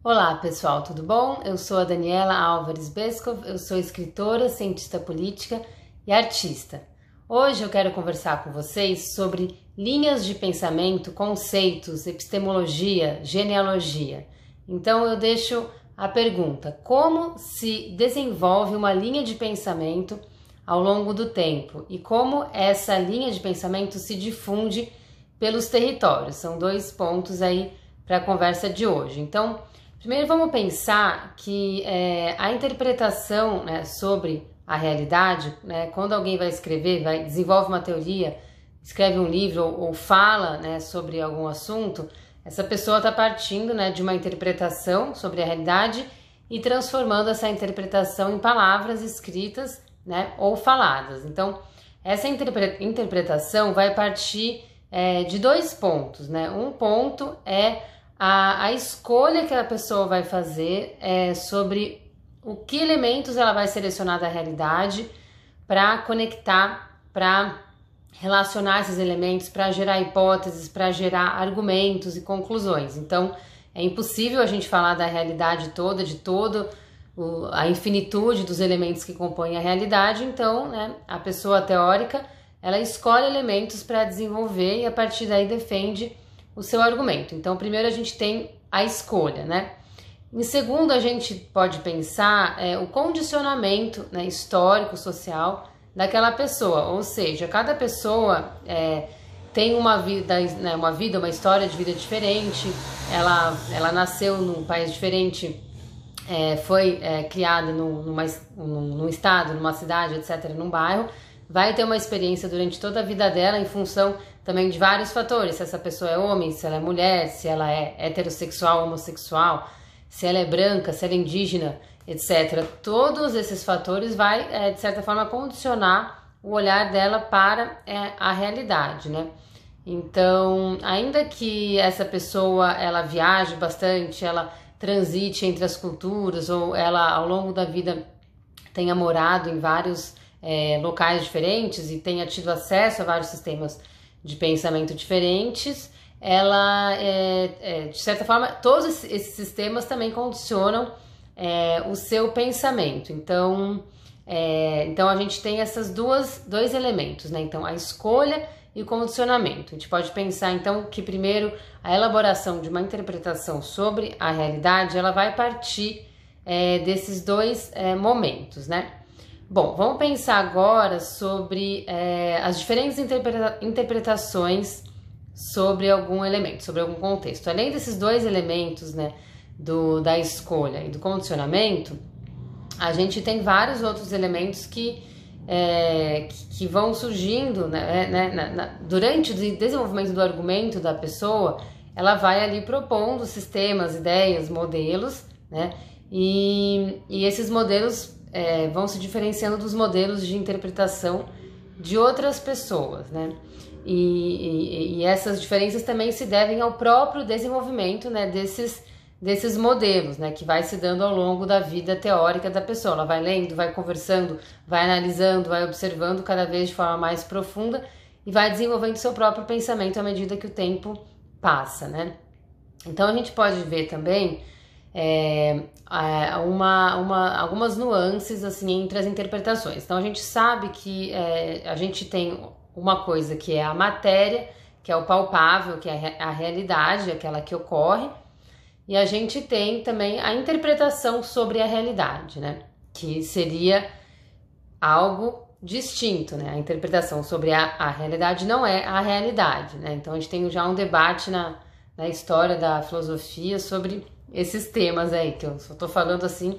Olá pessoal, tudo bom? Eu sou a Daniela Álvares Beskov, eu sou escritora, cientista política e artista. Hoje eu quero conversar com vocês sobre linhas de pensamento, conceitos, epistemologia, genealogia. Então eu deixo a pergunta: como se desenvolve uma linha de pensamento ao longo do tempo e como essa linha de pensamento se difunde pelos territórios? São dois pontos aí para a conversa de hoje. Então, primeiro vamos pensar que a interpretação, né, sobre a realidade, né, quando alguém vai escrever, desenvolve uma teoria, escreve um livro ou fala, né, sobre algum assunto, essa pessoa está partindo, né, de uma interpretação sobre a realidade e transformando essa interpretação em palavras escritas, né, ou faladas. Então, essa interpretação vai partir de dois pontos, né? Um ponto é a escolha que a pessoa vai fazer sobre o que elementos ela vai selecionar da realidade para conectar, para relacionar esses elementos, para gerar hipóteses, para gerar argumentos e conclusões. Então, é impossível a gente falar da realidade toda, de todo a infinitude dos elementos que compõem a realidade. Então, né, a pessoa teórica, ela escolhe elementos para desenvolver e a partir daí defende o seu argumento. Então, primeiro a gente tem a escolha, né? Em segundo, a gente pode pensar o condicionamento, né, histórico, social daquela pessoa. Ou seja, cada pessoa tem uma vida, né, uma história de vida diferente. Ela nasceu num país diferente, foi criada num estado, numa cidade, etc., num bairro. Vai ter uma experiência durante toda a vida dela em função também de vários fatores: se essa pessoa é homem, se ela é mulher, se ela é heterossexual, homossexual, se ela é branca, se ela é indígena, etc. Todos esses fatores vai, de certa forma, condicionar o olhar dela para a realidade, né? Então, ainda que essa pessoa ela viaje bastante, ela transite entre as culturas, ou ela ao longo da vida tenha morado em vários locais diferentes e tenha tido acesso a vários sistemas de pensamento diferentes, ela, de certa forma, todos esses sistemas também condicionam o seu pensamento. Então, a gente tem esses dois elementos, né? Então, a escolha e o condicionamento. A gente pode pensar, então, que primeiro a elaboração de uma interpretação sobre a realidade, ela vai partir desses dois momentos, né? Bom, vamos pensar agora sobre as diferentes interpretações sobre algum elemento, sobre algum contexto. Além desses dois elementos, né, da escolha e do condicionamento, a gente tem vários outros elementos que vão surgindo, né, durante o desenvolvimento do argumento da pessoa. Ela vai ali propondo sistemas, ideias, modelos, né, e esses modelos vão se diferenciando dos modelos de interpretação de outras pessoas, né? E essas diferenças também se devem ao próprio desenvolvimento, né, desses modelos, né, que vai se dando ao longo da vida teórica da pessoa. Ela vai lendo, vai conversando, vai analisando, vai observando cada vez de forma mais profunda e vai desenvolvendo seu próprio pensamento à medida que o tempo passa, né? Então a gente pode ver também algumas nuances assim entre as interpretações. Então a gente sabe que a gente tem uma coisa que é a matéria, que é o palpável, que é a realidade, aquela que ocorre, e a gente tem também a interpretação sobre a realidade, né? Que seria algo distinto, né? A interpretação sobre a realidade não é a realidade, né? Então a gente tem já um debate na história da filosofia sobre esses temas aí, que eu só tô falando assim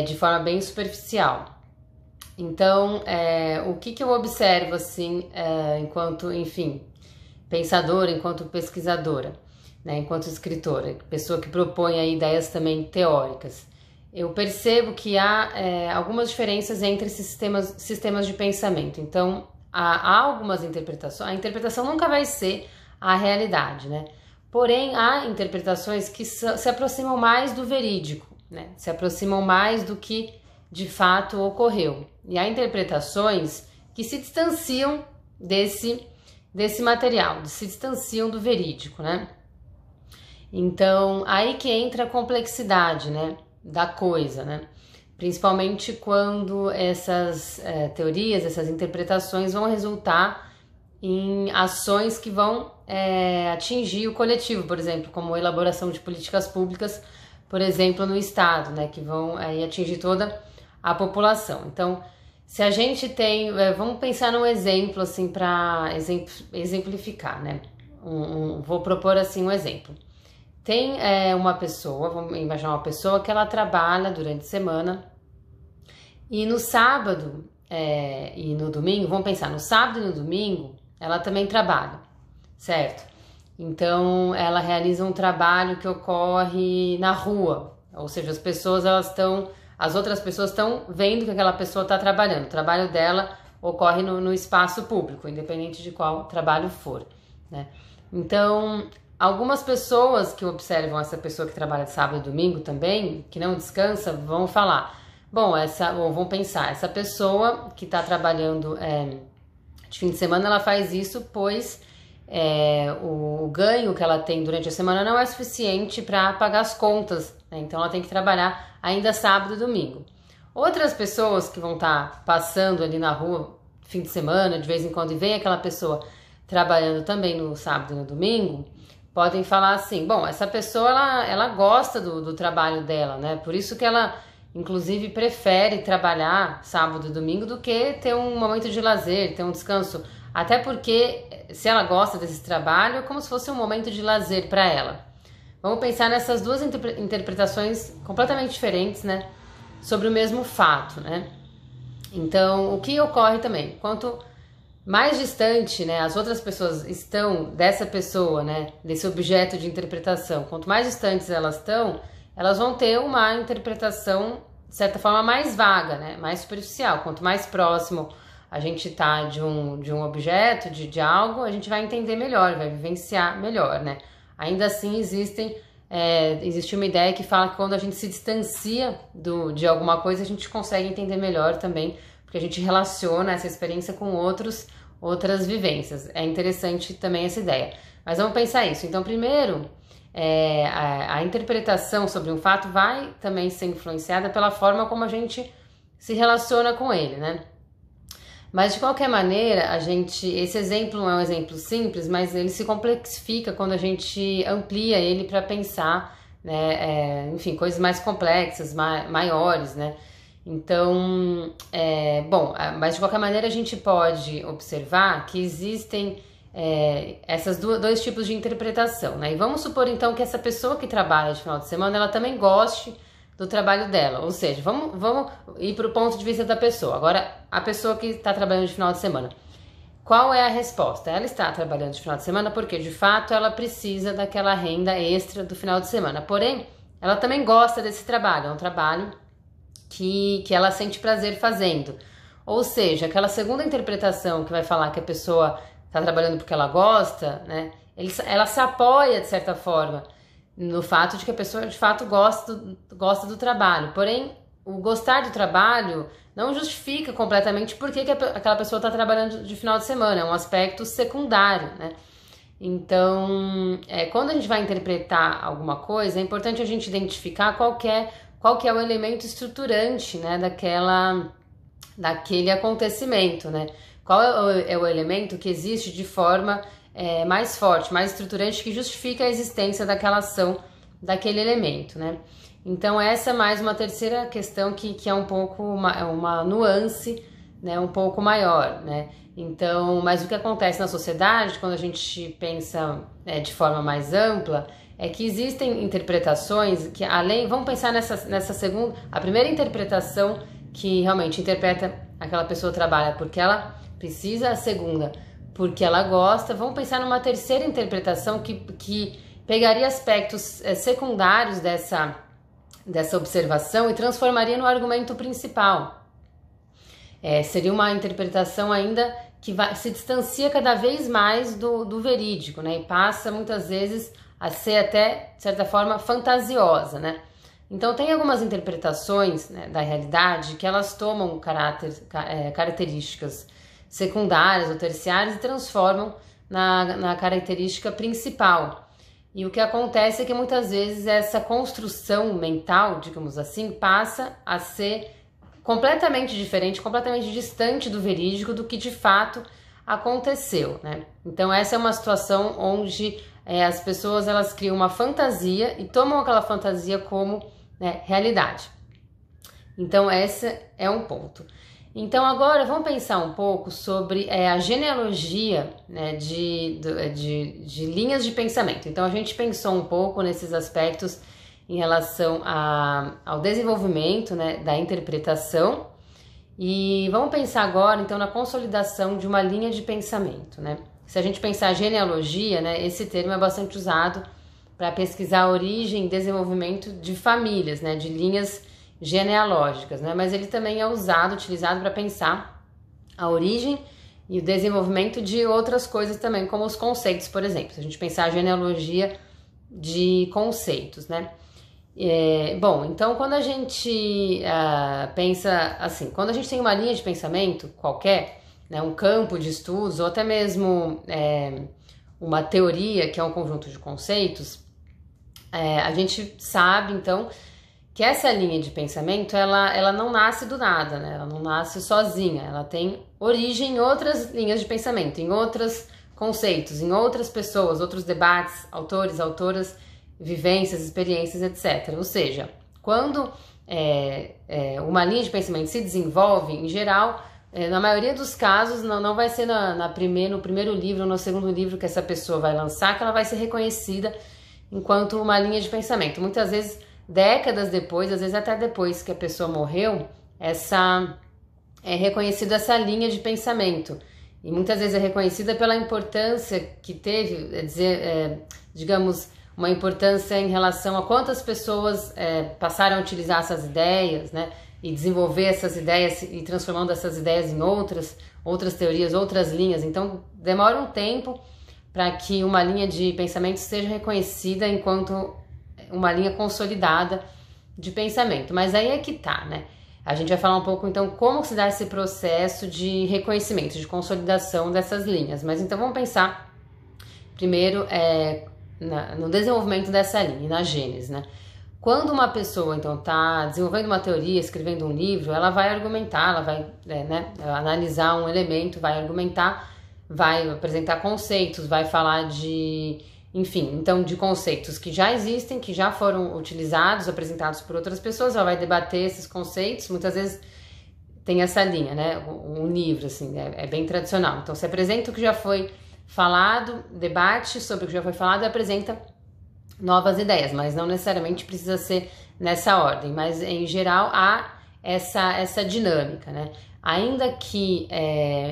de forma bem superficial. Então, o que eu observo assim, enquanto, enfim, pensadora, enquanto pesquisadora, né, enquanto escritora, pessoa que propõe aí ideias também teóricas, eu percebo que há algumas diferenças entre esses sistemas de pensamento. Então, há algumas interpretações. A interpretação nunca vai ser a realidade, né? Porém, há interpretações que se aproximam mais do verídico, né? Se aproximam mais do que de fato ocorreu. E há interpretações que se distanciam desse material, se distanciam do verídico, né? Então, aí que entra a complexidade, né, da coisa, né? Principalmente quando essas teorias, essas interpretações vão resultar em ações que vão atingir o coletivo, por exemplo, como a elaboração de políticas públicas, por exemplo, no Estado, né, que vão atingir toda a população. Então, se a gente tem, vamos pensar num exemplo assim para exemplificar, né? Vou propor assim um exemplo. Tem uma pessoa, vamos imaginar uma pessoa que ela trabalha durante a semana e no sábado e no domingo, vamos pensar, no sábado e no domingo ela também trabalha, certo? Então ela realiza um trabalho que ocorre na rua, ou seja, as outras pessoas estão vendo que aquela pessoa está trabalhando. O trabalho dela ocorre no espaço público, independente de qual trabalho for, né? Então, algumas pessoas que observam essa pessoa que trabalha de sábado e domingo também, que não descansa, vão falar, ou vão pensar, essa pessoa que está trabalhando de fim de semana, ela faz isso pois o ganho que ela tem durante a semana não é suficiente para pagar as contas, né? Então ela tem que trabalhar ainda sábado e domingo. Outras pessoas que vão estar passando ali na rua fim de semana, de vez em quando, e vem aquela pessoa trabalhando também no sábado e no domingo, podem falar assim, bom, essa pessoa ela gosta do trabalho dela, né? Por isso que ela inclusive prefere trabalhar sábado e domingo do que ter um momento de lazer, ter um descanso. Até porque, se ela gosta desse trabalho, é como se fosse um momento de lazer para ela. Vamos pensar nessas duas interpretações completamente diferentes, né, sobre o mesmo fato, né? Então, o que ocorre também? Quanto mais distante, né, as outras pessoas estão dessa pessoa, né, desse objeto de interpretação, quanto mais distantes elas estão, elas vão ter uma interpretação, de certa forma, mais vaga, né, mais superficial. Quanto mais próximo a gente tá de um objeto, de algo, a gente vai entender melhor, vai vivenciar melhor, né? Ainda assim, existe uma ideia que fala que quando a gente se distancia de alguma coisa, a gente consegue entender melhor também, porque a gente relaciona essa experiência com outras vivências. É interessante também essa ideia. Mas vamos pensar isso. Então, primeiro, a interpretação sobre um fato vai também ser influenciada pela forma como a gente se relaciona com ele, né? Mas de qualquer maneira, esse exemplo não é um exemplo simples, mas ele se complexifica quando a gente amplia ele para pensar, né, enfim, coisas mais complexas, maiores, né? Então, mas de qualquer maneira a gente pode observar que existem esses dois tipos de interpretação, né? E vamos supor então que essa pessoa que trabalha de final de semana, ela também goste do trabalho dela, ou seja, vamos ir para o ponto de vista da pessoa. Agora, a pessoa que está trabalhando de final de semana, qual é a resposta? Ela está trabalhando de final de semana porque, de fato, ela precisa daquela renda extra do final de semana. Porém, ela também gosta desse trabalho, é um trabalho que ela sente prazer fazendo. Ou seja, aquela segunda interpretação que vai falar que a pessoa está trabalhando porque ela gosta, né? Ela se apoia, de certa forma, no fato de que a pessoa de fato gosta do trabalho. Porém, o gostar do trabalho não justifica completamente por que aquela pessoa está trabalhando de final de semana, é um aspecto secundário, né? Então, quando a gente vai interpretar alguma coisa, é importante a gente identificar qual que é o elemento estruturante, né, daquele acontecimento, né? Qual é o elemento que existe de forma mais forte, mais estruturante, que justifica a existência daquela ação, daquele elemento, né? Então essa é mais uma terceira questão que é um pouco uma nuance, né, um pouco maior, né? Então, mas o que acontece na sociedade, quando a gente pensa de forma mais ampla, é que existem interpretações que vamos pensar nessa segunda, a primeira interpretação que realmente interpreta aquela pessoa trabalha porque ela precisa, a segunda porque ela gosta. Vamos pensar numa terceira interpretação que pegaria aspectos secundários dessa observação e transformaria no argumento principal. Seria uma interpretação ainda que se distancia cada vez mais do verídico, né? E passa muitas vezes a ser até, de certa forma, fantasiosa, né? Então tem algumas interpretações, né, da realidade que elas tomam características secundárias ou terciárias e transformam na característica principal. E o que acontece é que muitas vezes essa construção mental, digamos assim, passa a ser completamente diferente, completamente distante do verídico, do que de fato aconteceu, né? Então essa é uma situação onde as pessoas elas criam uma fantasia e tomam aquela fantasia como, né, realidade. Então esse é um ponto. Então agora vamos pensar um pouco sobre a genealogia, né, de linhas de pensamento. Então a gente pensou um pouco nesses aspectos em relação ao desenvolvimento, né, da interpretação, e vamos pensar agora então na consolidação de uma linha de pensamento, né? Se a gente pensar genealogia, né, esse termo é bastante usado para pesquisar a origem e desenvolvimento de famílias, né, de linhas genealógicas, né? Mas ele também é utilizado para pensar a origem e o desenvolvimento de outras coisas também, como os conceitos, por exemplo. Se a gente pensar a genealogia de conceitos, né? Bom, então quando a gente pensa assim, quando a gente tem uma linha de pensamento qualquer, né, um campo de estudos ou até mesmo uma teoria que é um conjunto de conceitos, a gente sabe então que essa linha de pensamento, ela não nasce do nada, né? Ela não nasce sozinha, ela tem origem em outras linhas de pensamento, em outros conceitos, em outras pessoas, outros debates, autores, autoras, vivências, experiências, etc. Ou seja, quando uma linha de pensamento se desenvolve, em geral, na maioria dos casos, não vai ser no primeiro livro ou no segundo livro que essa pessoa vai lançar que ela vai ser reconhecida enquanto uma linha de pensamento. Muitas vezes, décadas depois, às vezes até depois que a pessoa morreu, é reconhecida essa linha de pensamento. E muitas vezes é reconhecida pela importância que teve, digamos, uma importância em relação a quantas pessoas passaram a utilizar essas ideias, né? E desenvolver essas ideias e transformando essas ideias em outras teorias, outras linhas. Então, demora um tempo para que uma linha de pensamento seja reconhecida enquanto uma linha consolidada de pensamento. Mas aí é que tá, né? A gente vai falar um pouco, então, como se dá esse processo de reconhecimento, de consolidação dessas linhas. Mas então vamos pensar primeiro no desenvolvimento dessa linha, na gênese, né? Quando uma pessoa, então, está desenvolvendo uma teoria, escrevendo um livro, ela vai argumentar, ela vai analisar um elemento, vai argumentar, vai apresentar conceitos, vai falar enfim, então, de conceitos que já existem, que já foram utilizados, apresentados por outras pessoas, ela vai debater esses conceitos, muitas vezes tem essa linha, né? Um livro, assim, é bem tradicional. Então, se apresenta o que já foi falado, debate sobre o que já foi falado e apresenta novas ideias, mas não necessariamente precisa ser nessa ordem, mas em geral há essa dinâmica, né? Ainda que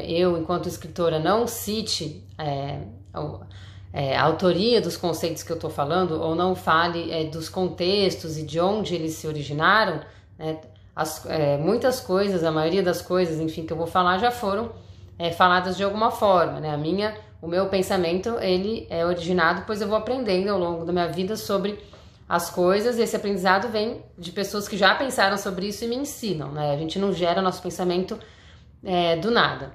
eu, enquanto escritora, não cite a autoria dos conceitos que eu estou falando, ou não fale dos contextos e de onde eles se originaram, né? Muitas coisas, a maioria das coisas, enfim, que eu vou falar já foram faladas de alguma forma, né? O meu pensamento, ele é originado, pois eu vou aprendendo ao longo da minha vida sobre as coisas, e esse aprendizado vem de pessoas que já pensaram sobre isso e me ensinam, né? A gente não gera nosso pensamento do nada.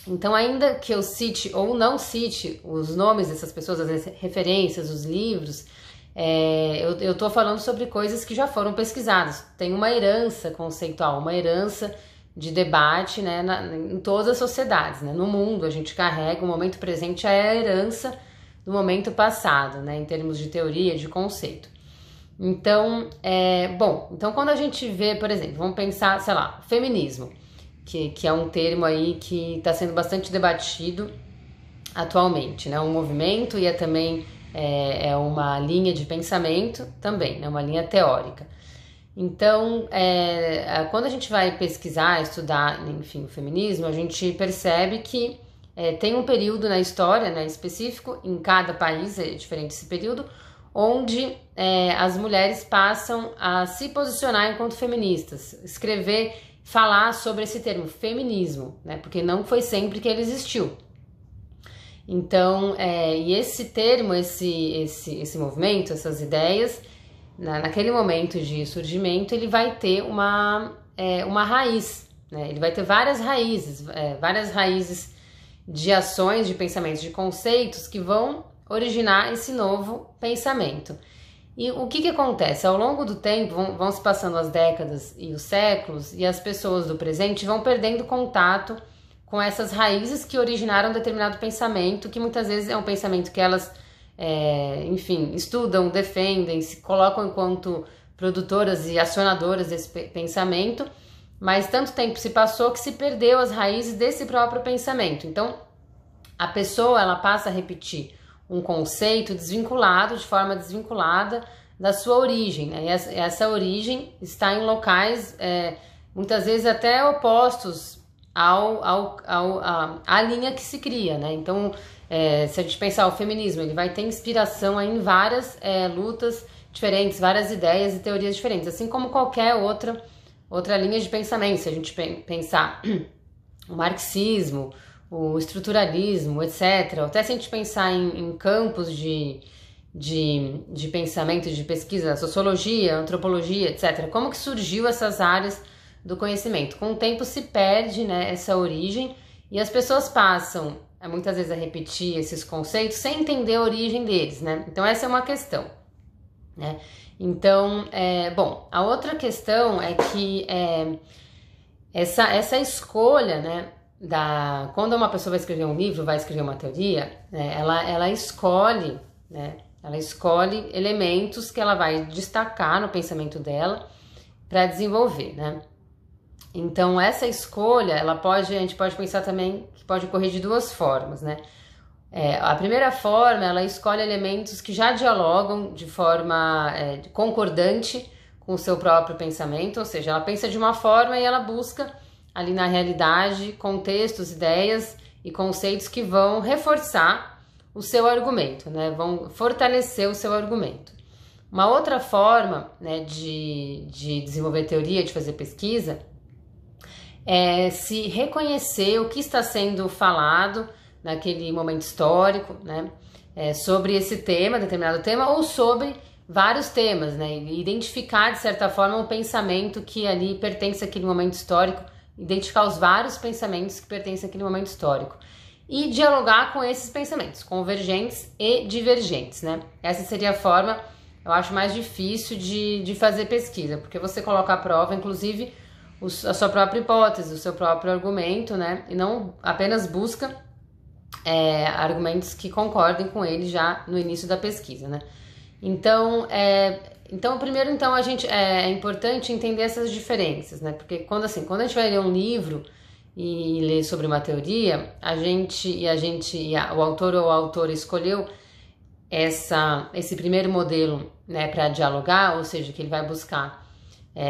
Então, ainda que eu cite ou não cite os nomes dessas pessoas, as referências, os livros, eu estou falando sobre coisas que já foram pesquisadas. Tem uma herança conceitual, uma herança de debate, né, em todas as sociedades, né? No mundo a gente carrega o momento presente, a herança do momento passado, né, em termos de teoria, de conceito. Então, então quando a gente vê, por exemplo, vamos pensar, sei lá, feminismo, que é um termo aí que está sendo bastante debatido atualmente, né? Um movimento e também uma linha de pensamento também, né? Uma linha teórica. Então, quando a gente vai pesquisar, estudar, enfim, o feminismo, a gente percebe que tem um período na história, né, específico, em cada país é diferente esse período, onde as mulheres passam a se posicionar enquanto feministas, escrever, falar sobre esse termo, feminismo, né, porque não foi sempre que ele existiu. Então, e esse termo, esse movimento, essas ideias, naquele momento de surgimento, ele vai ter uma raiz, né? Ele vai ter várias raízes de ações, de pensamentos, de conceitos que vão originar esse novo pensamento. E o que acontece? Ao longo do tempo, vão se passando as décadas e os séculos, e as pessoas do presente vão perdendo contato com essas raízes que originaram determinado pensamento, que muitas vezes é um pensamento que elas, enfim, estudam, defendem, se colocam enquanto produtoras e acionadoras desse pensamento, mas tanto tempo se passou que se perdeu as raízes desse próprio pensamento. Então, a pessoa, ela passa a repetir um conceito desvinculado, de forma desvinculada da sua origem, né? E essa origem está em locais, muitas vezes até opostos à linha que se cria, né? Então, se a gente pensar o feminismo, ele vai ter inspiração aí em várias lutas diferentes, várias ideias e teorias diferentes, assim como qualquer outra linha de pensamento. Se a gente pensar o marxismo, o estruturalismo, etc. Até se a gente pensar em campos de pensamento, de pesquisa, sociologia, antropologia, etc. Como que surgiu essas áreas do conhecimento? Com o tempo se perde, né, essa origem, e as pessoas passam muitas vezes a repetir esses conceitos sem entender a origem deles, né? Então essa é uma questão, né? Então, bom, a outra questão é que essa escolha, né, quando uma pessoa vai escrever um livro, vai escrever uma teoria, né, ela escolhe, né, ela escolhe elementos que ela vai destacar no pensamento dela para desenvolver, né? Então essa escolha, a gente pode pensar também que pode ocorrer de duas formas, né? A primeira forma, ela escolhe elementos que já dialogam de forma concordante com o seu próprio pensamento, ou seja, ela pensa de uma forma e ela busca ali na realidade contextos, ideias e conceitos que vão reforçar o seu argumento, né? Vão fortalecer o seu argumento. Uma outra forma, né, de desenvolver teoria, de fazer pesquisa, é se reconhecer o que está sendo falado naquele momento histórico, né, sobre esse tema, determinado tema, ou sobre vários temas, né, identificar de certa forma um pensamento que ali pertence àquele momento histórico, identificar os vários pensamentos que pertencem àquele momento histórico e dialogar com esses pensamentos, convergentes e divergentes, né. Essa seria a forma, eu acho, mais difícil de fazer pesquisa, porque você coloca à prova, inclusive, a sua própria hipótese, o seu próprio argumento, né, e não apenas busca argumentos que concordem com ele já no início da pesquisa, né. Então, primeiro, então, é importante entender essas diferenças, né, porque quando a gente vai ler um livro e ler sobre uma teoria, o autor ou a autora escolheu esse primeiro modelo, né, para dialogar, ou seja, que ele vai buscar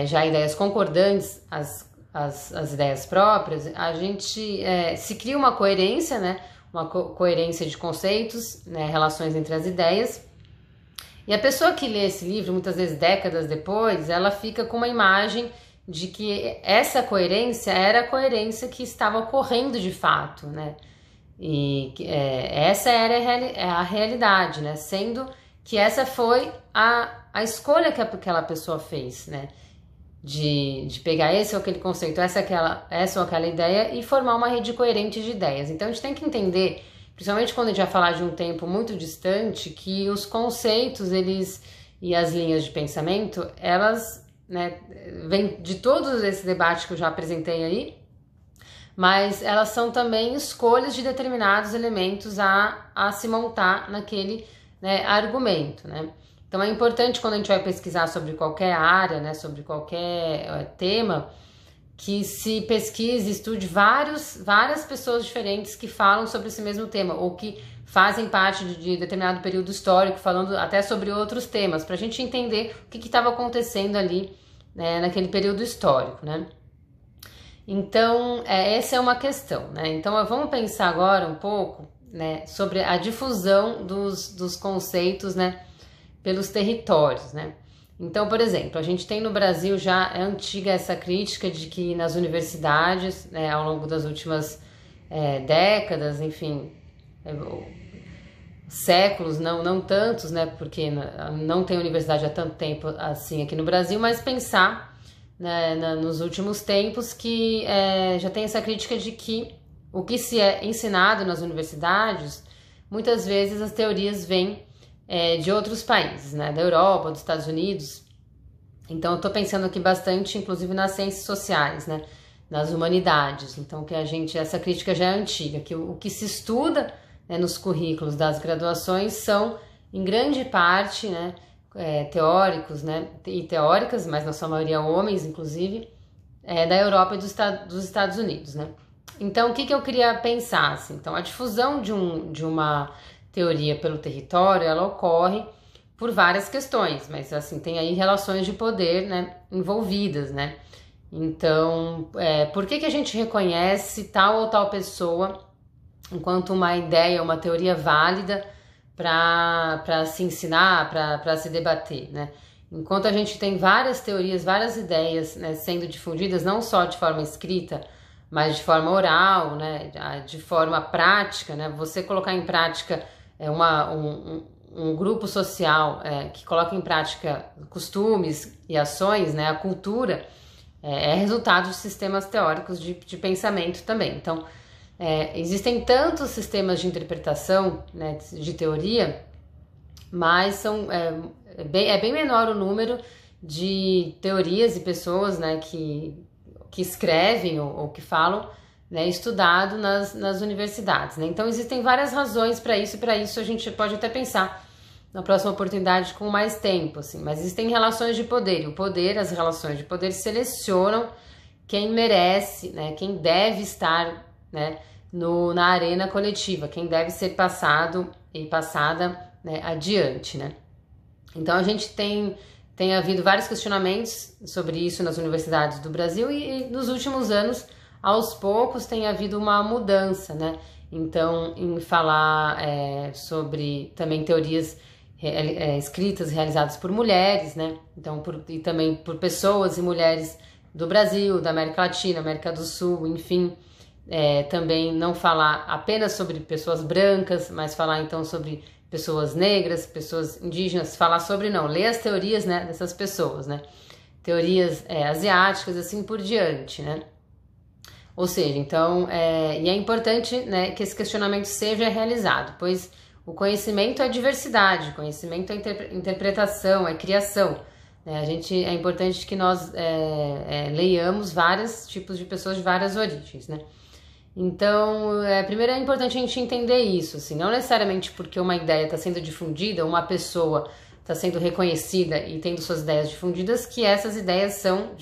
já ideias concordantes às ideias próprias, a gente se cria uma coerência, né, uma coerência de conceitos, né, relações entre as ideias, e a pessoa que lê esse livro, muitas vezes décadas depois, ela fica com uma imagem de que essa coerência era a coerência que estava ocorrendo de fato, né, e essa era a realidade, né, sendo que essa foi a escolha que aquela pessoa fez, né, de pegar esse ou aquele conceito, essa ou aquela ideia e formar uma rede coerente de ideias. Então a gente tem que entender, principalmente quando a gente vai falar de um tempo muito distante, que os conceitos e as linhas de pensamento, elas, né, vêm de todo esse debate que eu já apresentei aí, mas elas são também escolhas de determinados elementos a se montar naquele, né, argumento, né? Então é importante, quando a gente vai pesquisar sobre qualquer área, né, sobre qualquer tema, que se pesquise, estude várias pessoas diferentes que falam sobre esse mesmo tema, ou que fazem parte de determinado período histórico, falando até sobre outros temas, para a gente entender o que estava acontecendo ali, né, naquele período histórico, né? Então, essa é uma questão, né? Então, vamos pensar agora um pouco, né, sobre a difusão dos conceitos, né, pelos territórios, né? Então, por exemplo, a gente tem no Brasil já, é antiga essa crítica de que nas universidades, né, ao longo das últimas décadas, enfim, séculos, não tantos, né, porque não tem universidade há tanto tempo assim aqui no Brasil, mas pensar, né, nos últimos tempos que já tem essa crítica de que o que se é ensinado nas universidades muitas vezes as teorias vêm de outros países, né? Da Europa, dos Estados Unidos. Então eu estou pensando aqui bastante, inclusive nas ciências sociais, né? Nas humanidades. Então essa crítica já é antiga, que o que se estuda, né, nos currículos das graduações são, em grande parte, né, teóricos, né, e teóricas, mas na sua maioria homens, inclusive, da Europa e dos Estados Unidos, né? Então, o que eu queria pensar? Assim? Então, a difusão de uma teoria pelo território, ela ocorre por várias questões, mas assim, tem aí relações de poder, né, envolvidas, né? Então, por que a gente reconhece tal ou tal pessoa enquanto uma ideia, uma teoria válida para se ensinar, para se debater, né? Enquanto a gente tem várias teorias, várias ideias, né, sendo difundidas, não só de forma escrita, mas de forma oral, né, de forma prática, né? Você colocar em prática um grupo social que coloca em prática costumes e ações, né, a cultura, é resultado de sistemas teóricos de pensamento também. Então, existem tantos sistemas de interpretação, né, de teoria, mas é bem menor o número de teorias e pessoas, né, que escrevem ou que falam, né, estudado nas universidades, né? Então existem várias razões para isso, e para isso a gente pode até pensar na próxima oportunidade com mais tempo, assim. Mas existem relações de poder, e as relações de poder selecionam quem merece, né, quem deve estar, né, na arena coletiva, quem deve ser passado e passada, né, adiante, né? Então a gente tem havido vários questionamentos sobre isso nas universidades do Brasil e nos últimos anos, aos poucos, tem havido uma mudança, né? Então, em falar sobre também teorias escritas, realizadas por mulheres, né? Então, e também por pessoas e mulheres do Brasil, da América Latina, América do Sul, enfim. Também não falar apenas sobre pessoas brancas, mas falar então sobre pessoas negras, pessoas indígenas, ler as teorias, né, dessas pessoas, né? Teorias asiáticas, assim por diante, né? Ou seja, então, e é importante, né, que esse questionamento seja realizado, pois o conhecimento é diversidade, o conhecimento é interpretação, é criação, né? É importante que nós leiamos vários tipos de pessoas de várias origens, né? Então, primeiro é importante a gente entender isso, assim, não necessariamente porque uma ideia está sendo difundida, uma pessoa está sendo reconhecida e tendo suas ideias difundidas, que essas ideias são,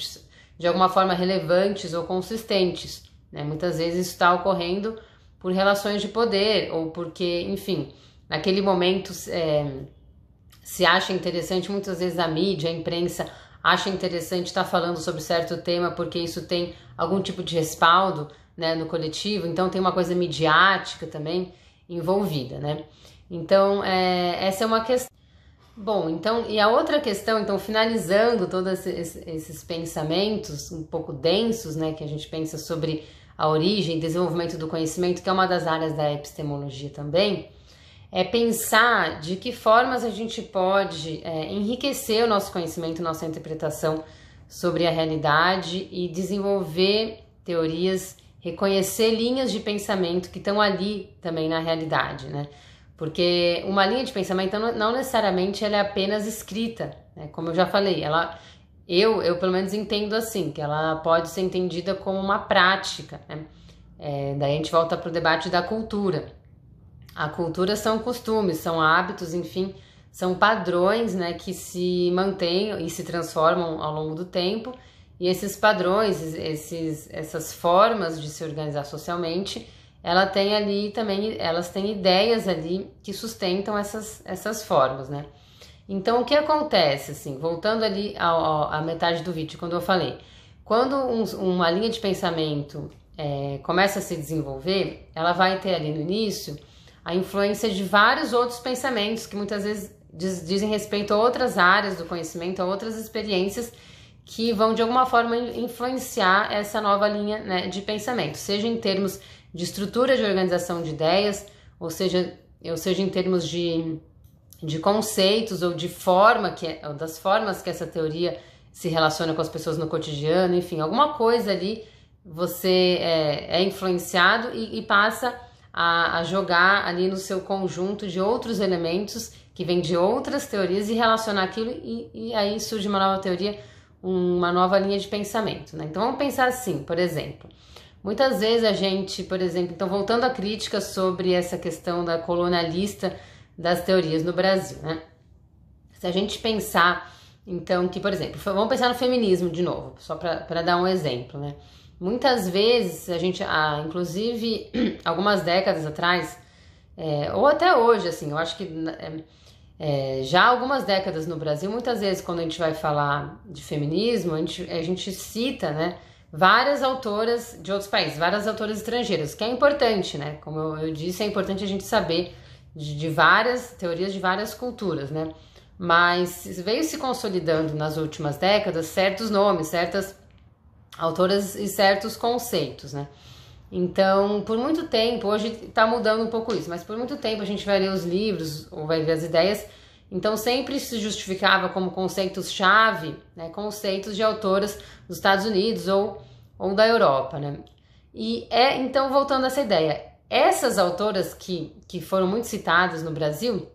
de alguma forma, relevantes ou consistentes, né? Muitas vezes isso está ocorrendo por relações de poder ou porque, enfim, naquele momento se acha interessante, muitas vezes a mídia, a imprensa acha interessante estar falando sobre certo tema porque isso tem algum tipo de respaldo, né, no coletivo, então tem uma coisa midiática também envolvida, né? Então, essa é uma questão. Bom, então, e a outra questão, então, finalizando todos esses pensamentos um pouco densos, né, que a gente pensa sobre a origem e desenvolvimento do conhecimento, que é uma das áreas da epistemologia também, é pensar de que formas a gente pode enriquecer o nosso conhecimento, nossa interpretação sobre a realidade e desenvolver teorias, reconhecer linhas de pensamento que estão ali também na realidade, né? Porque uma linha de pensamento não necessariamente ela é apenas escrita, né? Como eu já falei, eu pelo menos entendo assim, que ela pode ser entendida como uma prática, né? Daí a gente volta para o debate da cultura. A cultura são costumes, são hábitos, enfim, são padrões, né, que se mantêm e se transformam ao longo do tempo. E esses padrões, essas formas de se organizar socialmente, elas têm ideias ali que sustentam essas formas, né? Então, o que acontece, assim, voltando ali à metade do vídeo, quando eu falei, quando uma linha de pensamento começa a se desenvolver, ela vai ter ali no início a influência de vários outros pensamentos que muitas vezes dizem respeito a outras áreas do conhecimento, a outras experiências que vão de alguma forma influenciar essa nova linha, né, de pensamento, seja em termos de estrutura de organização de ideias, ou seja em termos de conceitos ou de ou das formas que essa teoria se relaciona com as pessoas no cotidiano, enfim, alguma coisa ali você é influenciado e passa a jogar ali no seu conjunto de outros elementos que vêm de outras teorias e relacionar aquilo e aí surge uma nova teoria, uma nova linha de pensamento, né? Então vamos pensar assim, por exemplo, muitas vezes a gente, por exemplo, então voltando à crítica sobre essa questão da colonialista das teorias no Brasil, né? Se a gente pensar, então, que, por exemplo, vamos pensar no feminismo de novo, só para dar um exemplo, né? Muitas vezes a gente, inclusive algumas décadas atrás, ou até hoje, assim, eu acho que já há algumas décadas no Brasil, muitas vezes quando a gente vai falar de feminismo, a gente cita, né, várias autoras de outros países, várias autoras estrangeiras, que é importante, né? Como eu disse, é importante a gente saber de várias teorias de várias culturas, né? Mas veio se consolidando nas últimas décadas certos nomes, certas autoras e certos conceitos, né? Então, por muito tempo, hoje está mudando um pouco isso, mas por muito tempo a gente vai ler os livros ou vai ver as ideias, então sempre se justificava como conceitos-chave, né, conceitos de autoras dos Estados Unidos ou da Europa, né? E então, voltando a essa ideia, essas autoras que foram muito citadas no Brasil,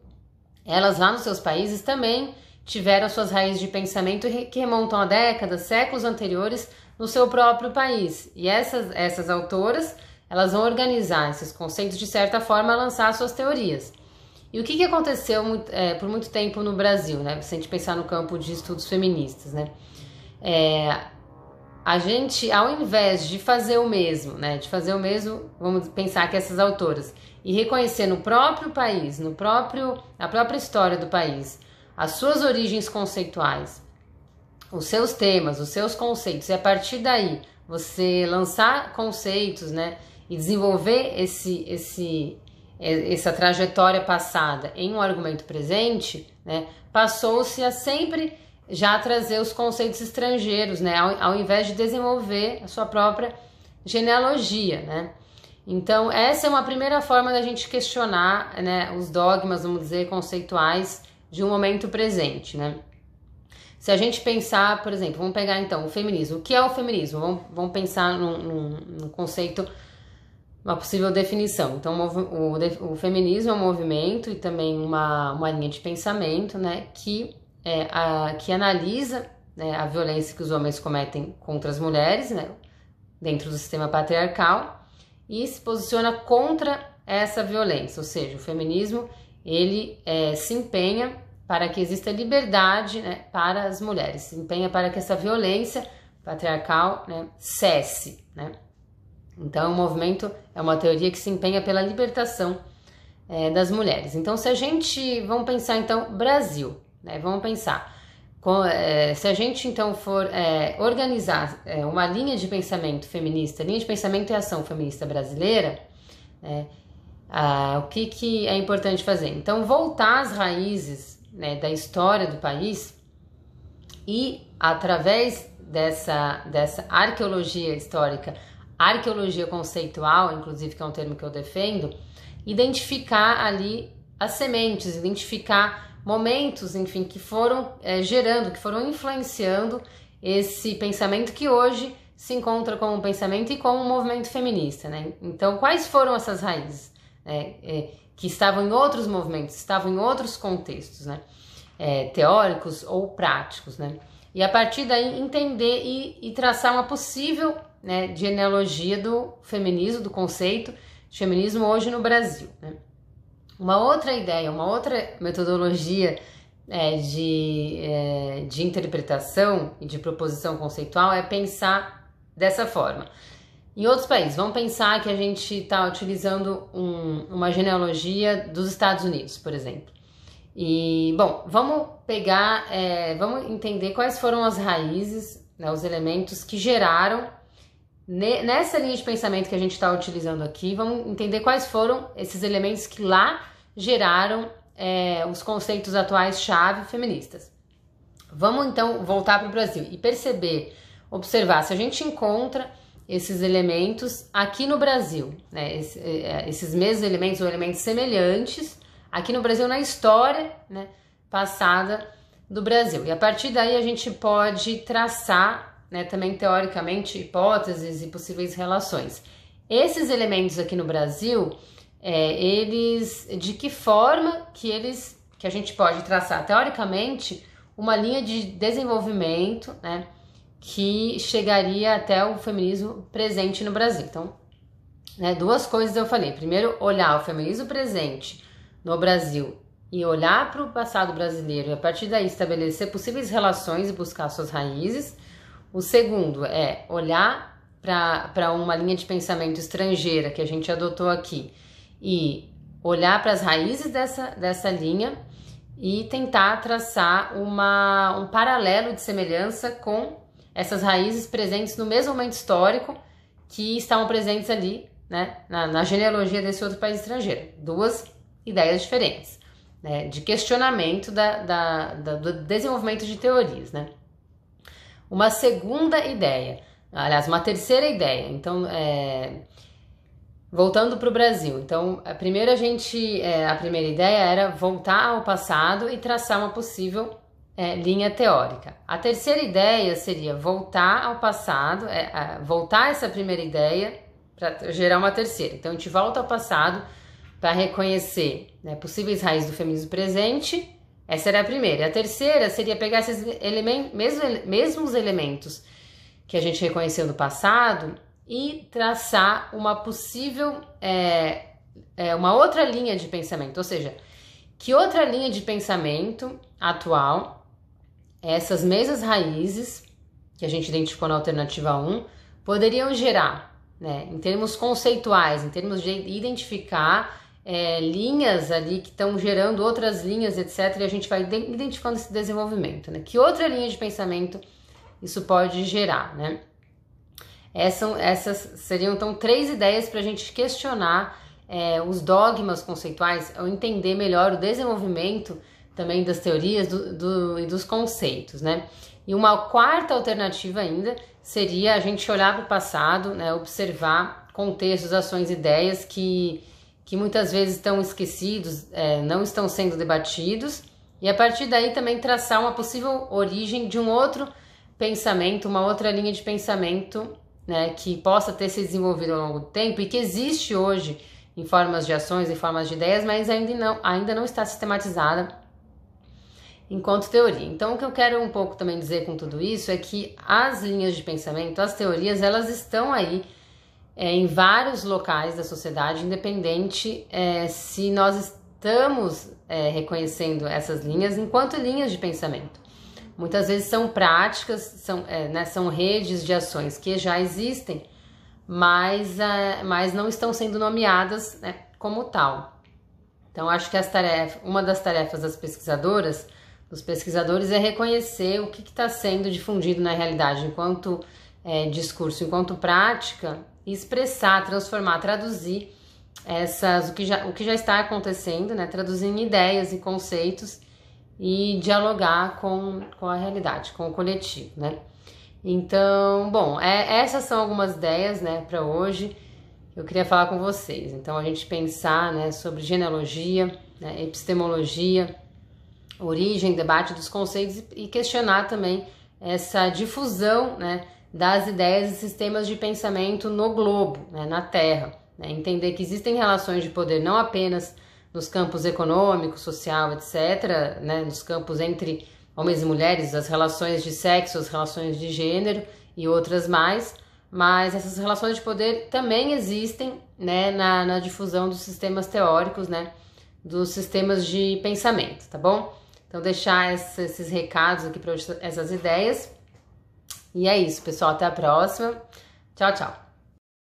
elas lá nos seus países também tiveram suas raízes de pensamento que remontam a décadas, séculos anteriores no seu próprio país. E essas autoras, elas vão organizar esses conceitos de certa forma a lançar suas teorias. E o que aconteceu por muito tempo no Brasil, né? Se a gente pensar no campo de estudos feministas, né? A gente, ao invés de fazer o mesmo, né? De fazer o mesmo, vamos pensar que essas autoras, e reconhecer no próprio país, na própria história do país, as suas origens conceituais, os seus temas, os seus conceitos, e a partir daí você lançar conceitos, né, e desenvolver essa trajetória passada em um argumento presente, né, passou-se a sempre já trazer os conceitos estrangeiros, né, ao invés de desenvolver a sua própria genealogia, né. Então essa é uma primeira forma da gente questionar, né, os dogmas, vamos dizer, conceituais de um momento presente, né. Se a gente pensar, por exemplo, vamos pegar então o feminismo. O que é o feminismo? Vamos pensar num conceito, uma possível definição. Então, o feminismo é um movimento e também uma linha de pensamento, né, que analisa, né, a violência que os homens cometem contra as mulheres, né, dentro do sistema patriarcal, e se posiciona contra essa violência. Ou seja, o feminismo ele se empenha para que exista liberdade, né, para as mulheres, se empenha para que essa violência patriarcal, né, cesse, né? Então, o movimento é uma teoria que se empenha pela libertação das mulheres. Então, se a gente, vamos pensar então Brasil, né? Vamos pensar, se a gente então for organizar uma linha de pensamento feminista, linha de pensamento e ação feminista brasileira, o que é importante fazer? Então, voltar às raízes, né, da história do país e através dessa arqueologia histórica, arqueologia conceitual, inclusive, que é um termo que eu defendo, identificar ali as sementes, identificar momentos, enfim, que foram gerando, que foram influenciando esse pensamento que hoje se encontra como um pensamento e como um movimento feminista, né? Então, quais foram essas raízes, né, que estavam em outros movimentos, estavam em outros contextos, né, teóricos ou práticos, né? E a partir daí entender e traçar uma possível, né, genealogia do feminismo, do conceito de feminismo hoje no Brasil, né? Uma outra ideia, uma outra metodologia de interpretação e de proposição conceitual é pensar dessa forma. Em outros países, vamos pensar que a gente está utilizando uma genealogia dos Estados Unidos, por exemplo. E, bom, vamos pegar, vamos entender quais foram as raízes, né, os elementos que geraram, nessa linha de pensamento que a gente está utilizando aqui, vamos entender quais foram esses elementos que lá geraram os conceitos atuais-chave feministas. Vamos, então, voltar para o Brasil e perceber, observar se a gente encontra esses elementos aqui no Brasil, né? Esses mesmos elementos ou elementos semelhantes aqui no Brasil, na história, né, passada do Brasil. E a partir daí a gente pode traçar, né, também teoricamente hipóteses e possíveis relações. Esses elementos aqui no Brasil de que forma que a gente pode traçar teoricamente uma linha de desenvolvimento, né, que chegaria até o feminismo presente no Brasil. Então, né, duas coisas eu falei. Primeiro, olhar o feminismo presente no Brasil e olhar para o passado brasileiro e a partir daí estabelecer possíveis relações e buscar suas raízes. O segundo é olhar para uma linha de pensamento estrangeira que a gente adotou aqui e olhar para as raízes dessa linha e tentar traçar um paralelo de semelhança com essas raízes presentes no mesmo momento histórico que estavam presentes ali, né, na genealogia desse outro país estrangeiro. Duas ideias diferentes, né, de questionamento do desenvolvimento de teorias, né. Uma segunda ideia, aliás, uma terceira ideia, então, voltando para o Brasil. Então, a primeira ideia era voltar ao passado e traçar uma possível linha teórica. A terceira ideia seria voltar ao passado, voltar essa primeira ideia para gerar uma terceira. Então, a gente volta ao passado para reconhecer, né, possíveis raízes do feminismo presente. Essa era a primeira. E a terceira seria pegar esses mesmos elementos que a gente reconheceu no passado e traçar uma possível, uma outra linha de pensamento. Ou seja, que outra linha de pensamento atual, essas mesmas raízes que a gente identificou na alternativa 1, poderiam gerar, né, em termos conceituais, em termos de identificar linhas ali que estão gerando outras linhas, etc. E a gente vai identificando esse desenvolvimento, né? Que outra linha de pensamento isso pode gerar, né? Essas seriam, então, 3 ideias para a gente questionar os dogmas conceituais, ou entender melhor o desenvolvimento também das teorias e dos conceitos, né? E uma quarta alternativa ainda seria a gente olhar para o passado, né? Observar contextos, ações, ideias que muitas vezes estão esquecidos, não estão sendo debatidos, e a partir daí também traçar uma possível origem de um outro pensamento, uma outra linha de pensamento, né, que possa ter se desenvolvido ao longo do tempo e que existe hoje em formas de ações, em formas de ideias, mas ainda não está sistematizada enquanto teoria. Então, o que eu quero um pouco também dizer com tudo isso é que as linhas de pensamento, as teorias, elas estão aí em vários locais da sociedade, independente se nós estamos reconhecendo essas linhas enquanto linhas de pensamento. Muitas vezes são práticas, são redes de ações que já existem, mas não estão sendo nomeadas, né, como tal. Então, acho que uma das tarefas dos pesquisadores é reconhecer o que está sendo difundido na realidade enquanto discurso, enquanto prática, e expressar, transformar, traduzir o que já está acontecendo, né, traduzir em ideias e conceitos e dialogar com a realidade, com o coletivo, né? Então, bom, essas são algumas ideias, né, para hoje eu queria falar com vocês. Então, a gente pensar, né, sobre genealogia, né, epistemologia, origem, debate dos conceitos e questionar também essa difusão, né, das ideias e sistemas de pensamento no globo, né, na Terra, né? Entender que existem relações de poder não apenas nos campos econômico, social, etc., né, nos campos entre homens e mulheres, as relações de sexo, as relações de gênero e outras mais, mas essas relações de poder também existem, né, na difusão dos sistemas teóricos, né, dos sistemas de pensamento, tá bom? Então, deixar esses recados aqui para essas ideias. E é isso, pessoal. Até a próxima. Tchau, tchau.